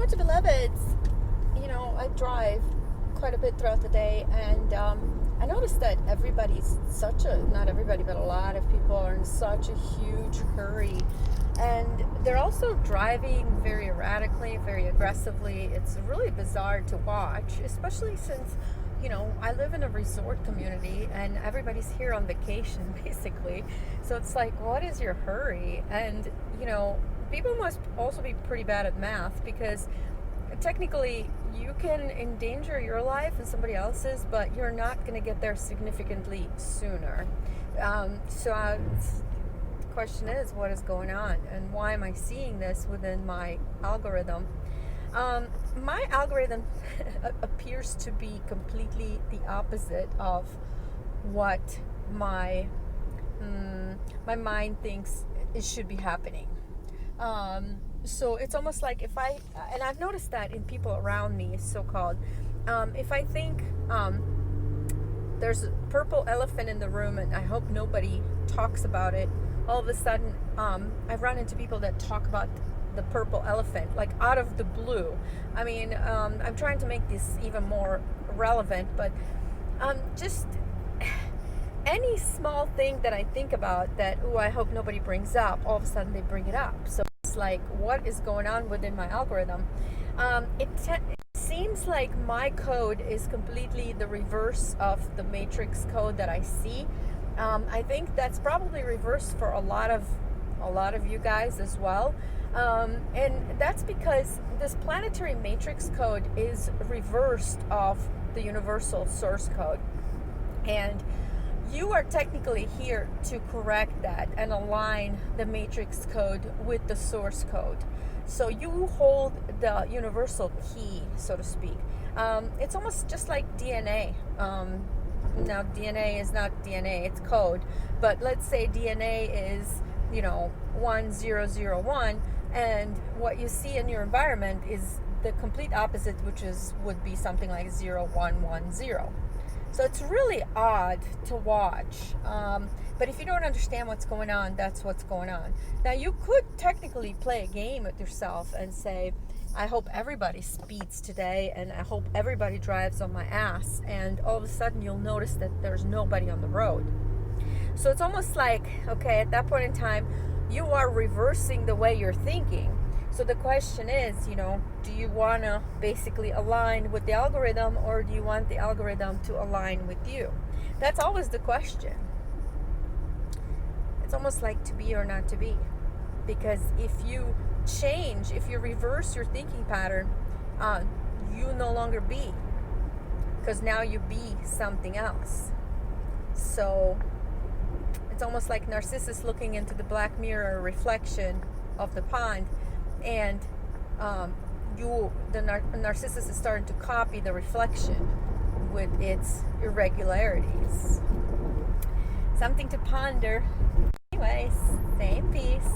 much beloveds. I drive quite a bit throughout the day, and I noticed that not everybody, but a lot of people are in such a huge hurry. And they're also driving very erratically, very aggressively. It's really bizarre to watch, especially since, I live in a resort community and everybody's here on vacation, basically. So it's like, what is your hurry? And, people must also be pretty bad at math, because technically you can endanger your life and somebody else's, but you're not going to get there significantly sooner. So the question is, what is going on, and why am I seeing this within my algorithm? My algorithm appears to be completely the opposite of what my mind thinks it should be happening. So it's almost like and I've noticed that in people around me, so-called, if I think there's a purple elephant in the room and I hope nobody talks about it, all of a sudden I've run into people that talk about the purple elephant, like out of the blue. I mean, I'm trying to make this even more relevant, but just any small thing that I think about that, I hope nobody brings up, all of a sudden they bring it up. So it's like, what is going on within my algorithm? It seems like my code is completely the reverse of the matrix code that I see. I think that's probably reversed for a lot of you guys as well. And that's because this planetary matrix code is reversed of the universal source code. And you are technically here to correct that and align the matrix code with the source code. So you hold the universal key, so to speak. It's almost just like DNA. Now, DNA is not DNA, it's code. But let's say DNA is, 1001, and what you see in your environment is the complete opposite, which would be something like 0110. So it's really odd to watch. But if you don't understand what's going on, that's what's going on. Now, you could technically play a game with yourself and say, I hope everybody speeds today, and I hope everybody drives on my ass. And all of a sudden, you'll notice that there's nobody on the road. So it's almost like, okay, at that point in time, you are reversing the way you're thinking. So the question is, do you want to basically align with the algorithm, or do you want the algorithm to align with you? That's always the question. It's almost like to be or not to be. Because if you reverse your thinking pattern, you no longer be. Because now you be something else. So it's almost like Narcissus looking into the black mirror reflection of the pond, and Narcissus is starting to copy the reflection with its irregularities. Something to ponder. Anyways, same peace.